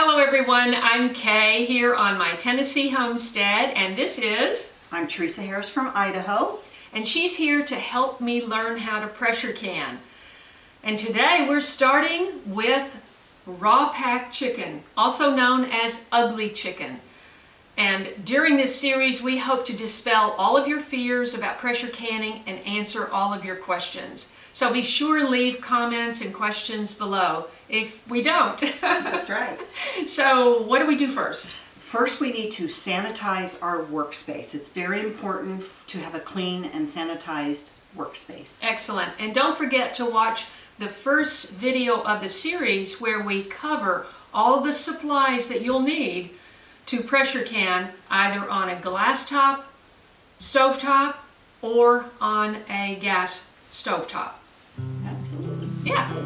Hello everyone, I'm Kay here on my Tennessee homestead, and this is... I'm Teresa Harris from Idaho. And she's here to help me learn how to pressure can. And today we're starting with raw packed chicken, also known as ugly chicken. And during this series we hope to dispel all of your fears about pressure canning and answer all of your questions. So be sure and leave comments and questions below if we don't. That's right. So what do we do first? First, we need to sanitize our workspace. It's very important to have a clean and sanitized workspace. Excellent. And don't forget to watch the first video of the series where we cover all of the supplies that you'll need to pressure can either on a glass top, stovetop, or on a gas stovetop. Absolutely. Yeah.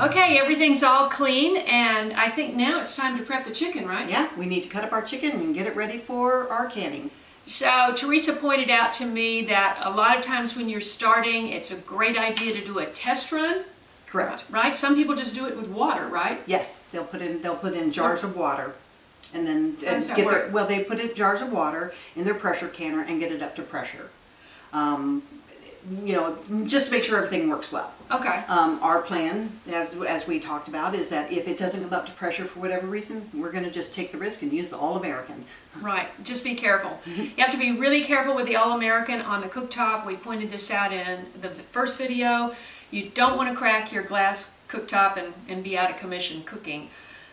Okay, everything's all clean, and I think now it's time to prep the chicken, right? Yeah, we need to cut up our chicken and get it ready for our canning. So Teresa pointed out to me that a lot of times when you're starting, it's a great idea to do a test run. Correct. Right? Some people just do it with water, right? Yes, they'll put in jars of water, and then How does that work? they put in jars of water in their pressure canner and get it up to pressure. Just to make sure everything works well. Okay. Our plan, as we talked about, is that if it doesn't come up to pressure for whatever reason, we're going to just take the risk and use the All-American. Right. Just be careful. You have to be really careful with the All-American on the cooktop. We pointed this out in the first video. You don't want to crack your glass cooktop and be out of commission cooking.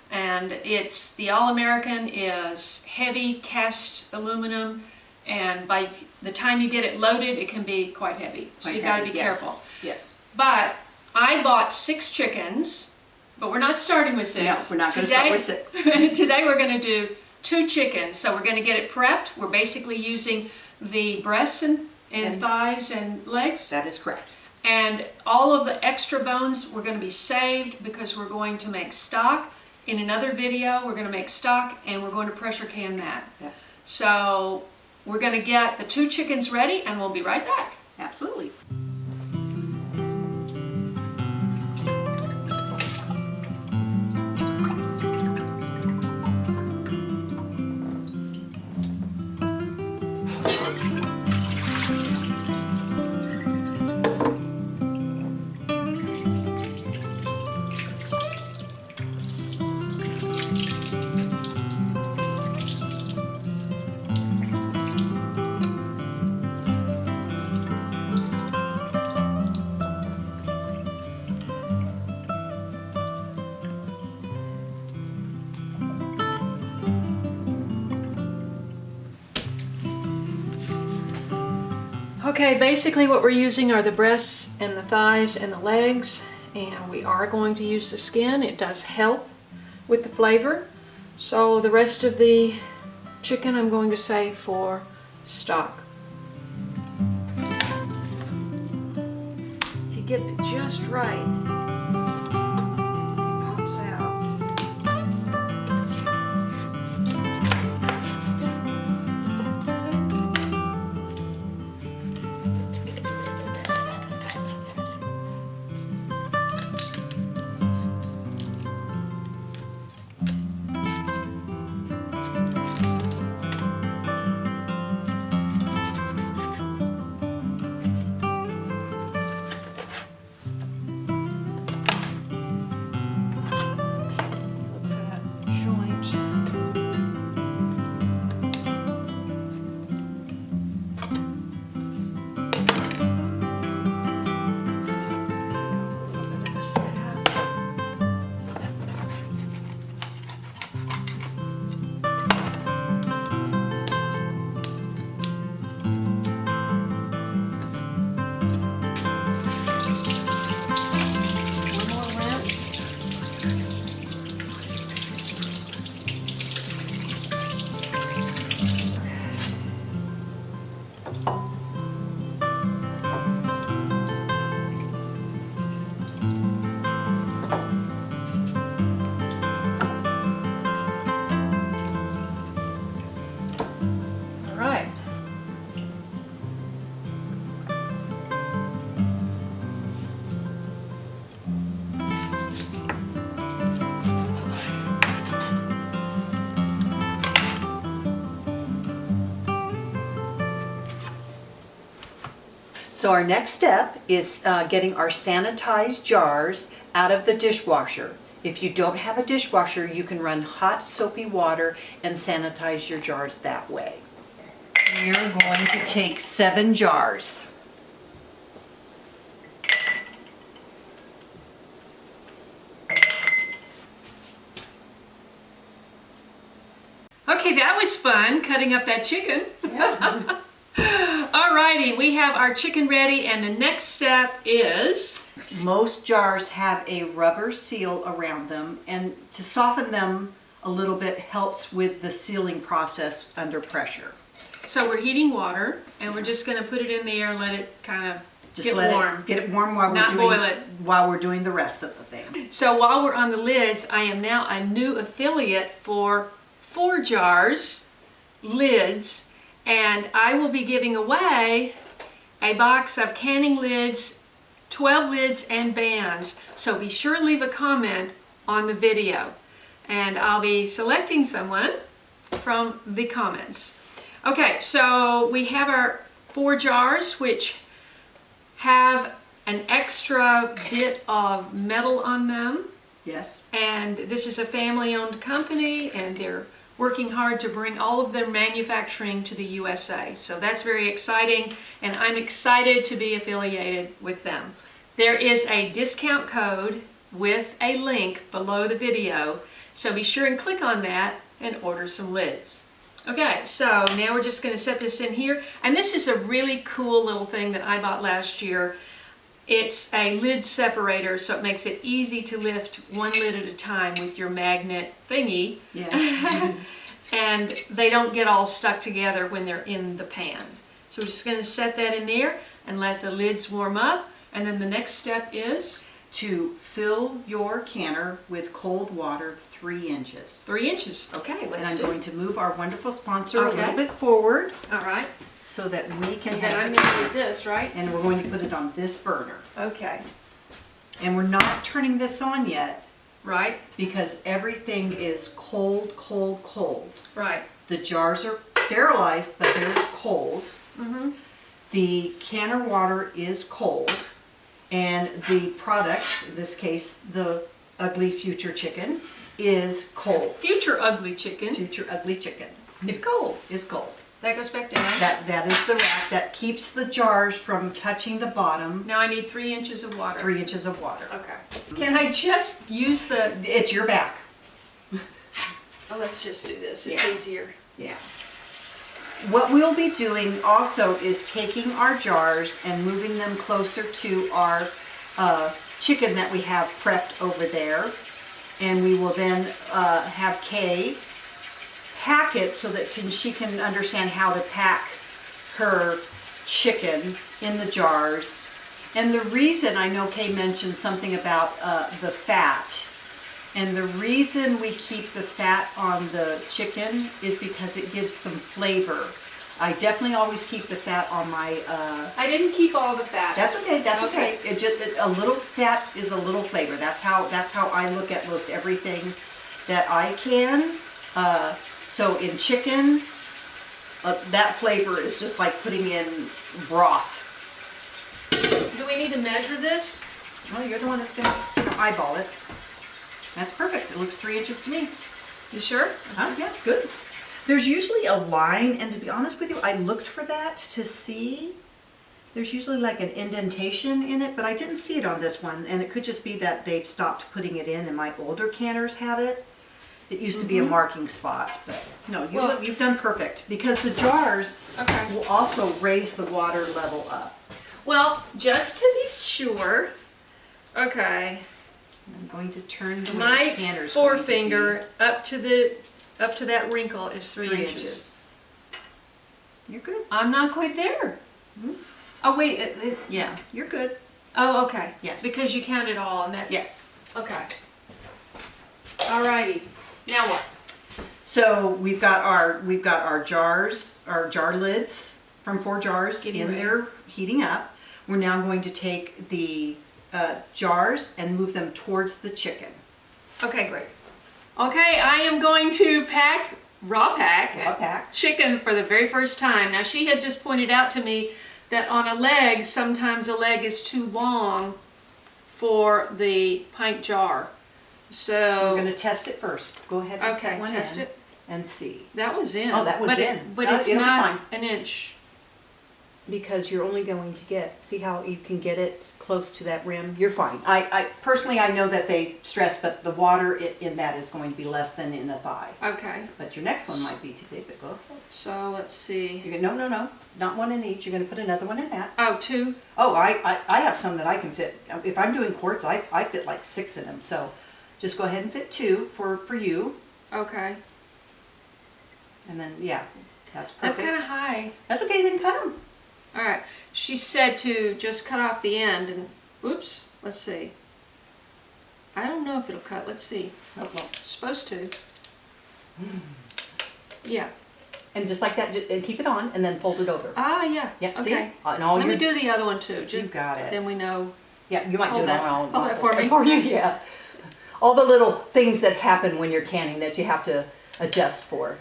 And the All-American is heavy cast aluminum, and by the time you get it loaded, it can be quite heavy. So you got to be careful. Yes. But I bought 6 chickens, but we're not starting with 6. No, we're not going to start with 6. Today we're going to do 2 chickens. So we're going to get it prepped. We're basically using the breasts and thighs and legs. That is correct. And all of the extra bones we're going to be saved because we're going to make stock. In another video, we're going to make stock and we're going to pressure can that. Yes. So we're going to get the 2 chickens ready and we'll be right back. Absolutely. Okay, basically what we're using are the breasts and the thighs and the legs, and we are going to use the skin. It does help with the flavor. So the rest of the chicken I'm going to save for stock. If you get it just right, it pops out. So our next step is getting our sanitized jars out of the dishwasher. If you don't have a dishwasher, you can run hot soapy water and sanitize your jars that way. We're going to take 7 jars. Okay, that was fun, cutting up that chicken. Yeah. Alrighty, we have our chicken ready, and the next step is... Most jars have a rubber seal around them, and to soften them a little bit helps with the sealing process under pressure. So we're heating water, and we're just going to put it in there and let it kind of Just let warm. it get it warm while Not boil it. while we're doing the rest of the thing. So while we're on the lids, I am now a new affiliate for 4 jars, lids, and I will be giving away a box of canning lids, 12 lids and bands. So be sure and leave a comment on the video, and I'll be selecting someone from the comments. Okay, so we have our 4 jars which have an extra bit of metal on them. Yes. And this is a family-owned company, and they're working hard to bring all of their manufacturing to the USA. So that's very exciting, and I'm excited to be affiliated with them. There is a discount code with a link below the video, so be sure and click on that and order some lids. Okay, so now we're just going to set this in here, and this is a really cool little thing that I bought last year. It's a lid separator, so it makes it easy to lift one lid at a time with your magnet thingy. Yeah. And they don't get all stuck together when they're in the pan. So we're just going to set that in there and let the lids warm up. And then the next step is? To fill your canner with cold water 3 inches. 3 inches. Okay, And let's I'm do going it. to move our wonderful sponsor a Okay. little bit forward All right. so that we can And then I'm have going to do this, right? and we're going to put it on this burner. Okay. And we're not turning this on yet Right, because everything is cold, cold, cold. right. The jars are sterilized, but they're cold. Mm-hmm. The canner water is cold, and the product, in this case, the Ugly Future Chicken, is cold. Future ugly chicken Future Ugly Chicken is cold. is cold. That goes back down. That is the rack that keeps the jars from touching the bottom. Now I need 3 inches of water. 3 inches of water. Okay. Can I just use the... It's your back. Oh, let's just do this. It's Yeah. easier. Yeah. What we'll be doing also is taking our jars and moving them closer to our chicken that we have prepped over there. And we will then have Kaye pack it so that she can understand how to pack her chicken in the jars. And the reason, I know Kaye mentioned something about the fat. And the reason we keep the fat on the chicken is because it gives some flavor. I definitely always keep the fat on my... I didn't keep all the fat. That's okay, that's Okay. okay. A little fat is a little flavor. That's how I look at most everything that I can. So in chicken, that flavor is just like putting in broth. Do we need to measure this? Well, you're the one that's going to eyeball it. That's perfect. It looks 3 inches to me. You sure? Oh, yeah, good. There's usually a line, and to be honest with you, I looked for that to see. There's usually like an indentation in it, but I didn't see it on this one, and it could just be that they've stopped putting it in, and my older canners have it. It used to be a marking spot, but no, you've done perfect, because the jars Okay. will also raise the water level up. Well, just to be sure, okay, I'm going to turn the way my the canner's going to be. forefinger up to that wrinkle is 3 inches. You're good. I'm not quite there. Mhm. Oh wait, Yeah, you're good. oh okay. Yes. Because you counted all and that. Yes. Okay. Alrighty. Now what? So we've got our jars, our jar lids from 4 jars Getting in ready. there heating up. We're now going to take the jars and move them towards the chicken. Okay, great. Okay, I am going to raw pack Raw pack. chicken for the very first time. Now she has just pointed out to me that on a leg, sometimes a leg is too long for the pint jar. So We're going to test it first. Go ahead and okay, set one test in it. and see. That was in. Oh, that was but in. But No, it's it'll be not fine. an inch. Because you're only going to get, see how you can get it close to that rim? You're fine. I personally, I know that they stress, but the water in that is going to be less than in a thigh. Okay. But your next one might be too big, but go ahead. So let's see. You're gonna, no, not one in each. You're going to put another one in that. Oh, 2. Oh, I have some that I can fit. If I'm doing quarts, I fit like 6 in them. So just go ahead and fit 2 for you. Okay. And then, yeah, that's perfect. That's kind of high. That's okay, then cut them. All right. She said to just cut off the end and, oops, let's see. I don't know if it'll cut. Let's see. Oh, well. It's supposed to. Yeah. And just like that, and keep it on, and then fold it over. Ah, yeah. Yep, see? Okay. And all Let me your- do the other one too. Just You got it. Then we know. Yeah, you might Hold do it that. on Hold that for me. For you, yeah. All the little things that happen when you're canning that you have to adjust for.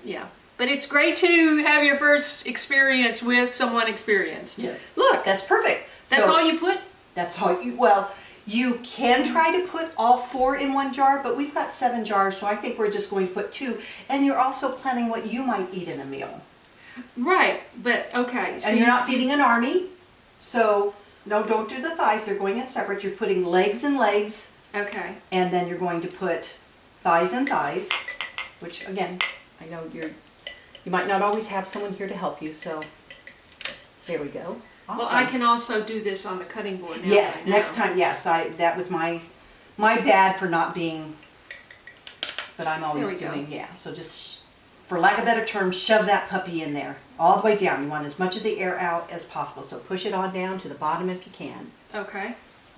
Yeah. But it's great to have your first experience with someone experienced. Yes. Look, That's perfect. that's So all you put? That's all you, well, you can try to put all 4 in one jar, but we've got 7 jars, so I think we're just going to put 2. And you're also planning what you might eat in a meal. Right, but okay. So And you're not feeding an army, so no, don't do the thighs. They're going in separate. You're putting legs and legs, Okay. and then you're going to put thighs and thighs, which again, I know you might not always have someone here to help you, so there we go. Awesome. Well, I can also do this on the cutting board now. Yes, that I know. next time, yes. That was my bad for not being, but I'm always There we go. doing, yeah. So just, for lack of a better term, shove that puppy in there, all the way down. You want as much of the air out as possible. So push it on down to the bottom if you can. Okay.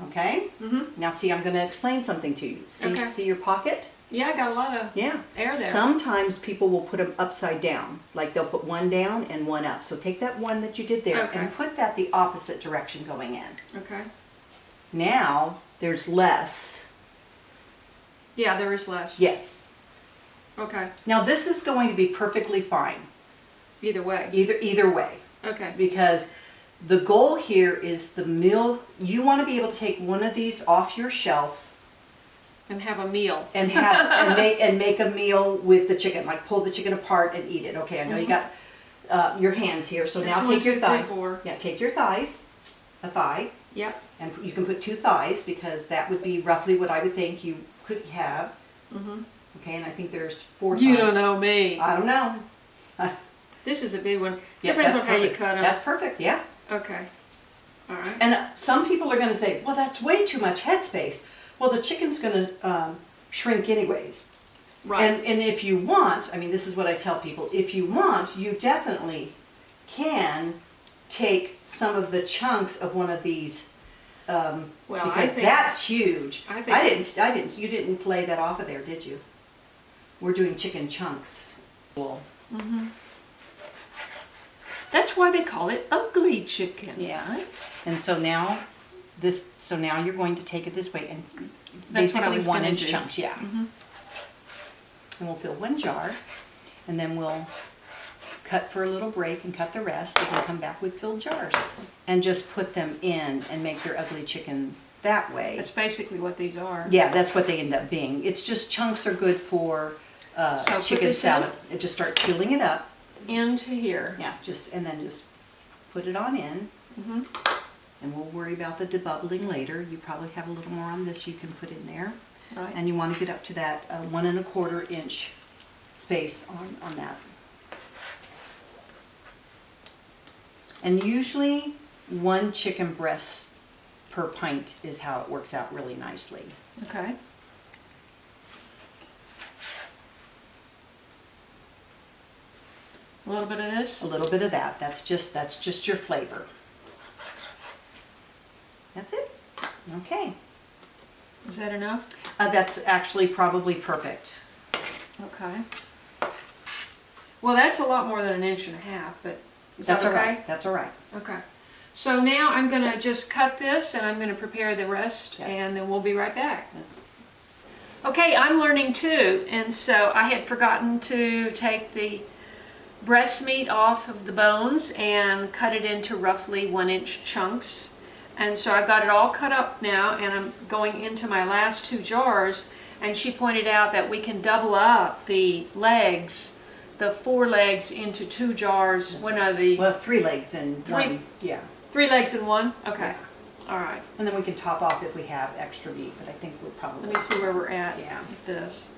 Okay? Mm-hmm. Now see, I'm going to explain something to you. See, Okay. see your pocket? Yeah, I got a lot of Yeah. air there. Sometimes people will put them upside down. Like they'll put one down and one up. So take that one that you did there Okay. and put that the opposite direction going in. Okay. Now there's less. Yeah, there is less. Yes. Okay. Now this is going to be perfectly fine, Either way. either way, Okay. because the goal here is the meal. You want to be able to take one of these off your shelf And have a meal. and have and make a meal with the chicken, like pull the chicken apart and eat it. Okay, I know you got your hands here, so That's now 1, take your 2, 3, thigh. 4. Yeah, take your thighs, a thigh, Yep. and you can put 2 thighs because that would be roughly what I would think you could have. Mm-hmm. Okay, and I think there's 4 You thighs. don't know me. I don't know. This is a big one. Yeah, Depends that's on how you perfect. cut them. That's perfect, yeah. Okay. All right. And some people are going to say, well, that's way too much headspace. Well, the chicken's going to shrink anyways. Right. And if you want, I mean, this is what I tell people, if you want, you definitely can take some of the chunks of one of these well, because I think that's huge. I think- You didn't fillet that off of there, did you? We're doing chicken chunks. Well, that's why they call it ugly chicken. yeah. And so now you're going to take it this way and That's what I basically was 1 gonna inch do. chunks, yeah. And we'll fill 1 jar, and then we'll cut for a little break and cut the rest, and then come back with filled jars. And just put them in and make your ugly chicken that way. That's basically what these are. Yeah, that's what they end up being. It's just chunks are good for So put chicken this in? salad. And just start peeling it up. Into here. Yeah, and then just put it on in. And we'll worry about the debubbling later. You probably have a little more on this you can put in there. Right. And you want to get up to that 1 1/4 inch space on that. And usually 1 chicken breast per pint is how it works out really nicely. Okay. A little bit of this. A little bit of that. That's just your flavor. That's it. Okay. Is that enough? That's actually probably perfect. Okay. Well, that's a lot more than 1.5 inches, but is That's that all okay? right. That's all right. Okay. So now I'm going to just cut this and I'm going to prepare the rest Yes. and then we'll be right back. Okay, I'm learning too, and so I had forgotten to take the breast meat off of the bones and cut it into roughly 1-inch chunks. And so I've got it all cut up now, and I'm going into my last 2 jars. And she pointed out that we can double up the legs, the 4 legs, into 2 jars. Well, 3 legs and 1. Yeah. 3 legs in 1? Okay. Yeah. All right. And then we can top off if we have extra meat, but I think we'll probably... Let me see where we're at Yeah. with this.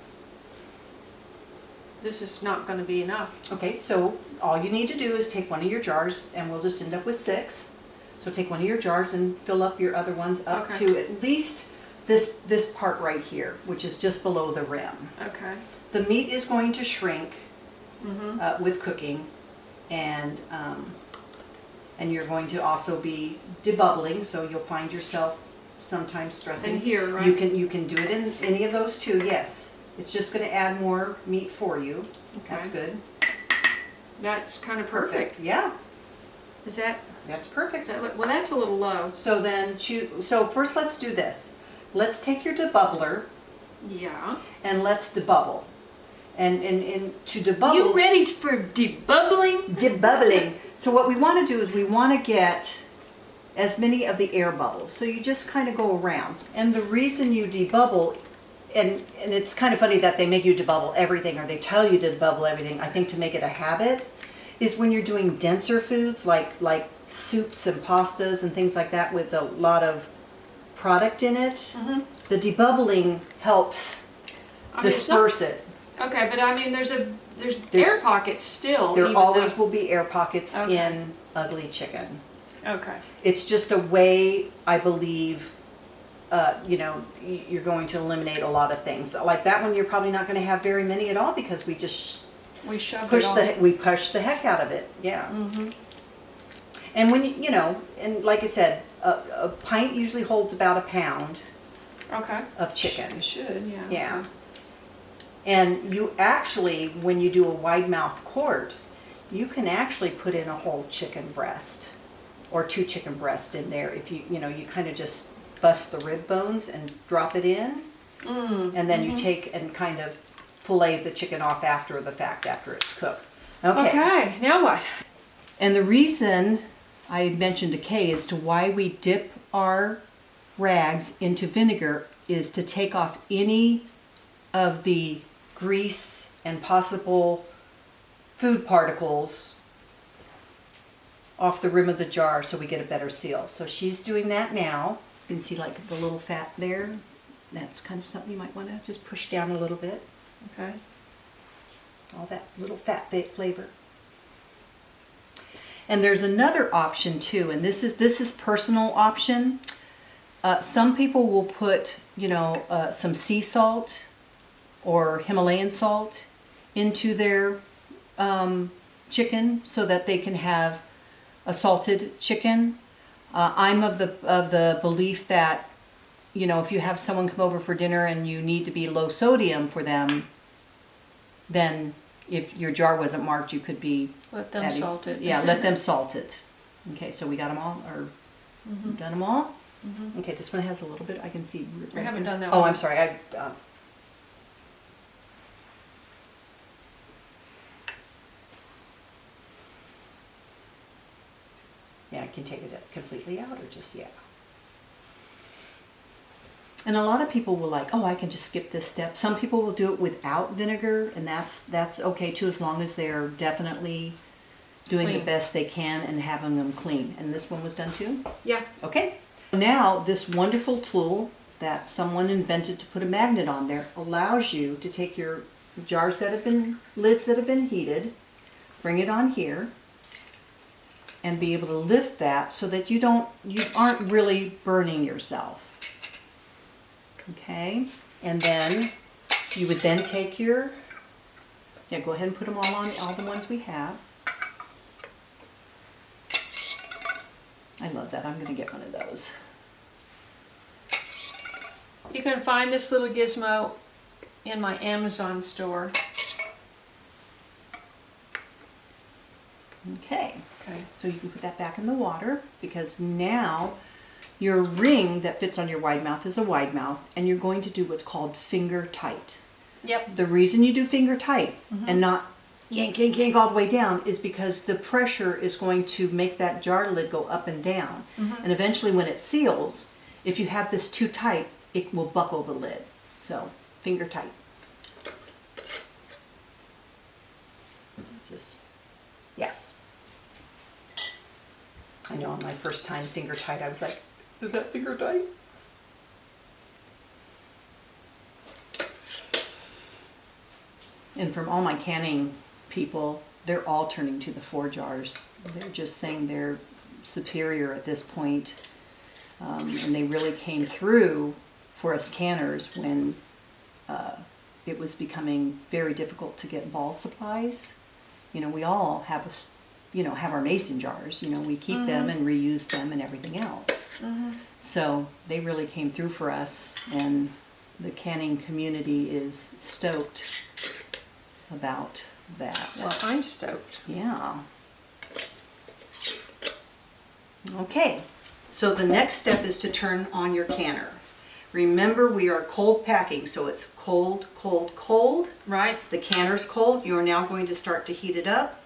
This is not going to be enough. Okay, so all you need to do is take one of your jars, and we'll just end up with 6. So take one of your jars and fill up your other ones up Okay. to at least this part right here, which is just below the rim. Okay. The meat is going to shrink with cooking, and you're going to also be debubbling, so you'll find yourself sometimes stressing. And here, right? You can do it in any of those 2, yes. It's just going to add more meat for you. Okay. That's good. That's kind of perfect. Yeah, Is that, that's perfect. well, that's a little low. So then so first let's do this. Let's take your debubbler Yeah. and let's debubble. And to debubble... You ready for debubbling? Debubbling. So what we want to do is we want to get as many of the air bubbles. So you just kind of go around. And the reason you debubble, and it's kind of funny that they make you debubble everything, or they tell you to debubble everything, I think to make it a habit, is when you're doing denser foods like soups and pastas and things like that with a lot of product in it, the debubbling helps disperse it. Okay, but I mean, there's air pockets still. There even always though- will be air pockets Okay. in ugly chicken. Okay. It's just a way, I believe, you're going to eliminate a lot of things. Like that one, you're probably not going to have very many at all because we just We shoved push it we push the heck out of it. Yeah. And when and like I said, a pint usually holds about 1 pound Okay. of chicken. Should, yeah. Yeah. Okay. And you actually, when you do a wide mouth quart, you can actually put in a whole chicken breast or 2 chicken breasts in there. If you kind of just bust the rib bones and drop it in, and then you take and kind of fillet the chicken off after the fact, after it's cooked. Okay, now what? And the reason I mentioned to Kaye as to why we dip our rags into vinegar is to take off any of the grease and possible food particles off the rim of the jar so we get a better seal. So she's doing that now. You can see like the little fat there. That's kind of something you might want to just push down a little bit. Okay. All that little fat flavor. And there's another option too, and this is personal option. Some people will put, some sea salt or Himalayan salt into their chicken so that they can have a salted chicken. I'm of the belief that, if you have someone come over for dinner and you need to be low sodium for them, then if your jar wasn't marked, you could be Let them salt it. Yeah, let them salt it. Okay, so we got them all, or done them all? Okay, this one has a little bit, I can see. I haven't done that Oh, one. I'm sorry. Yeah, I can take it completely out or just, yeah. And a lot of people will like, oh, I can just skip this step. Some people will do it without vinegar, and that's okay too, as long as they're definitely doing the Clean. best they can and having them clean. And this one was done too? Yeah. Okay. Now, this wonderful tool that someone invented to put a magnet on there allows you to take your jars lids that have been heated, bring it on here, and be able to lift that so that you aren't really burning yourself. Okay, and then you would then take go ahead and put them all on, all the ones we have. I love that. I'm going to get one of those. You can find this little gizmo in my Amazon store. Okay, Okay. so you can put that back in the water because now your ring that fits on your wide mouth is a wide mouth, and you're going to do what's called finger tight. Yep. The reason you do finger tight and not yank, yank, yank all the way down is because the pressure is going to make that jar lid go up and down. And eventually when it seals, if you have this too tight, it will buckle the lid. So finger tight. Just, yes. I know on my first time finger tight, I was like, is that finger tight? And from all my canning people, they're all turning to the 4 jars. They're just saying they're superior at this point. And they really came through for us canners when it was becoming very difficult to get ball supplies. You know, we all have have our mason jars. You know, we keep them and reuse them and everything else. So they really came through for us, and the canning community is stoked about that. Well, I'm stoked. Yeah. Okay, so the next step is to turn on your canner. Remember, we are cold packing, so it's cold, cold, cold. Right. The canner's cold. You are now going to start to heat it up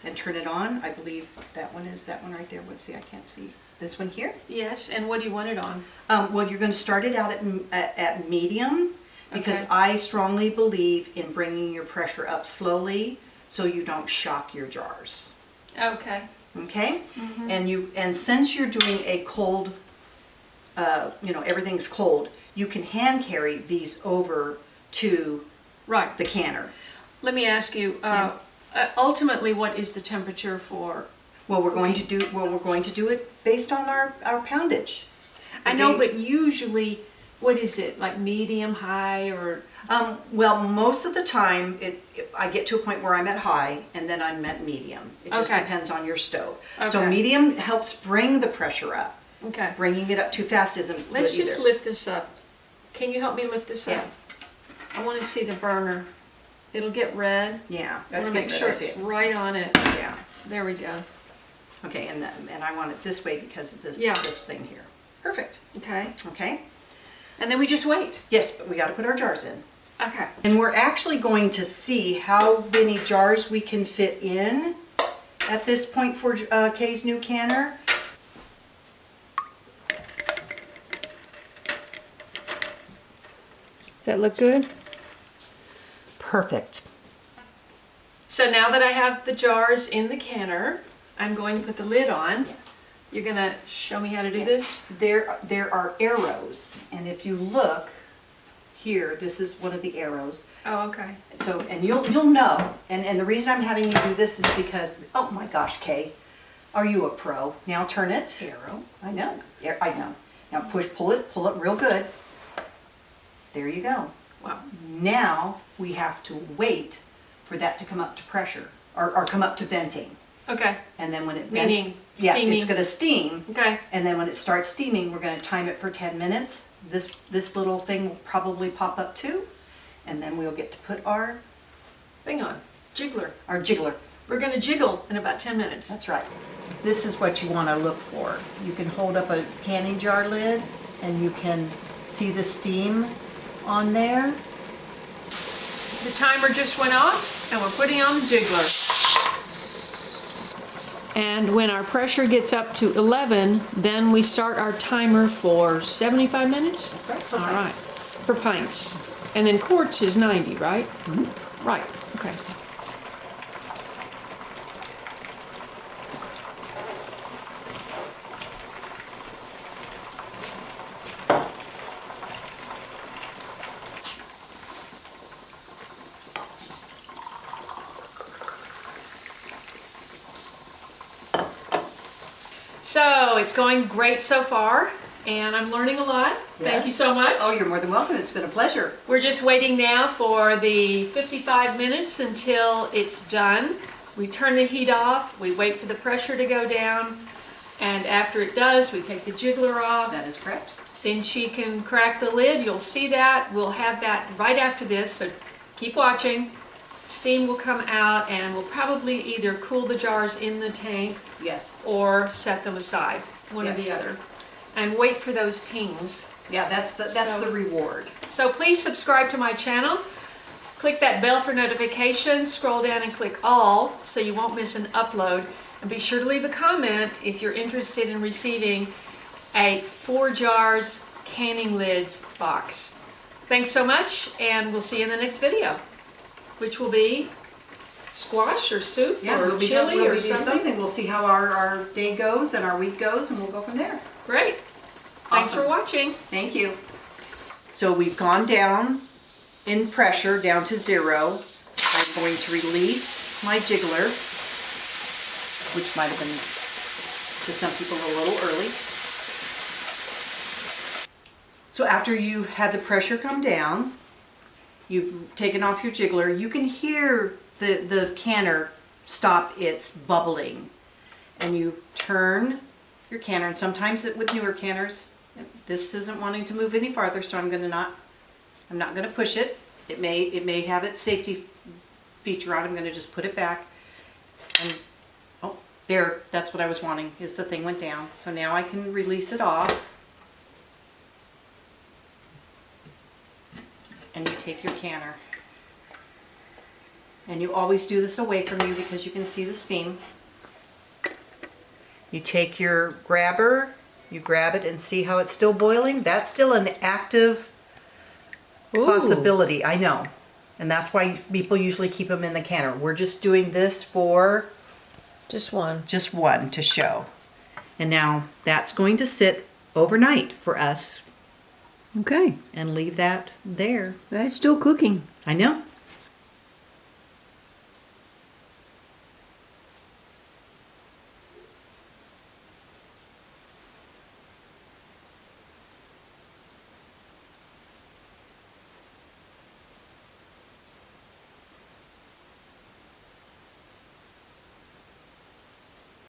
and turn it on. I believe that one is that one right there. Let's see, I can't see. This one here? Yes, and what do you want it on? Well, you're going to start it out at medium, because Okay. I strongly believe in bringing your pressure up slowly so you don't shock your jars. Okay. Okay? And since you're doing a cold, everything's cold, you can hand carry these over to Right. the canner. Let me ask you, ultimately, what is the temperature for? Well, we're going to do it based on our poundage. I know, Okay? but usually, what is it, like medium, high, or? Well, most of the time, I get to a point where I'm at high, and then I'm at medium. It just Okay. depends on your stove. So Okay. medium helps bring the pressure up. Okay. Bringing it up too fast isn't good Let's just either. lift this up. Can you help me lift this Yeah. up? I want to see the burner. It'll get red. Yeah, I that's want to good. make sure it's right on it. Yeah. There we go. Okay, and I want it this way because of this Yeah. this thing here. Perfect. Okay. Okay. And then we just wait. Yes, but we got to put our jars in. Okay. And we're actually going to see how many jars we can fit in at this point for Kaye's new canner. Does that look good? Perfect. So now that I have the jars in the canner, I'm going to put the lid on. Yes. You're gonna show me how to do this? There are arrows, and if you look here, this is one of the arrows. Oh, okay. So, and you'll know. And the reason I'm having you do this is because, oh my gosh, Kay, are you a pro? Now turn it. Arrow. I know. Yeah, I know. Now pull it real good. There you go. Wow. Now we have to wait for that to come up to pressure or come up to venting. Okay. And then when it vents, Meaning yeah, steaming. it's going to steam. Okay. And then when it starts steaming, we're going to time it for 10 minutes. This little thing will probably pop up too. And then we'll get to put our Hang on. Jiggler. jiggler. We're gonna jiggle in about 10 minutes. That's right. This is what you want to look for. You can hold up a canning jar lid and you can see the steam on there. The timer just went off and we're putting on the jiggler. And when our pressure gets up to 11, then we start our timer for 75 minutes? Right, All right, for pints. And then quarts is 90, right? Mm-hmm. Right, okay. So it's going great so far, and I'm learning a lot. Thank Yes. you so much. Oh, you're more than welcome. It's been a pleasure. We're just waiting now for the 55 minutes until it's done. We turn the heat off, we wait for the pressure to go down, and after it does, we take the jiggler off. That is correct. Then she can crack the lid. You'll see that. We'll have that right after this, so keep watching. Steam will come out, and we'll probably either cool the jars in the tank Yes. or set them aside, one or Yes. the other. And wait for those pings. Yeah, that's the reward. So please subscribe to my channel. Click that bell for notifications, scroll down and click all so you won't miss an upload. And be sure to leave a comment if you're interested in receiving a 4 jars canning lids box. Thanks so much, and we'll see you in the next video, which will be squash or soup or chili or something. We'll see how our day goes and our week goes, and we'll go from there. Great. Thanks for watching. Thank you. So we've gone down in pressure, down to 0. I'm going to release my jiggler, which might have been to some people a little early. So after you've had the pressure come down, you've taken off your jiggler, you can hear the canner stop its bubbling. And you turn your canner, and sometimes with newer canners, this isn't wanting to move any farther, so I'm not going to push it. It may have its safety feature on. I'm going to just put it back. And oh, there, that's what I was wanting, is the thing went down. So now I can release it off. And you take your canner. And you always do this away from you because you can see the steam. You take your grabber, you grab it and see how it's still boiling. That's still an active possibility, I know. And that's why people usually keep them in the canner. We're just doing this for Just one to show. And now that's going to sit overnight for us. Okay. And leave that there. That's still cooking. I know.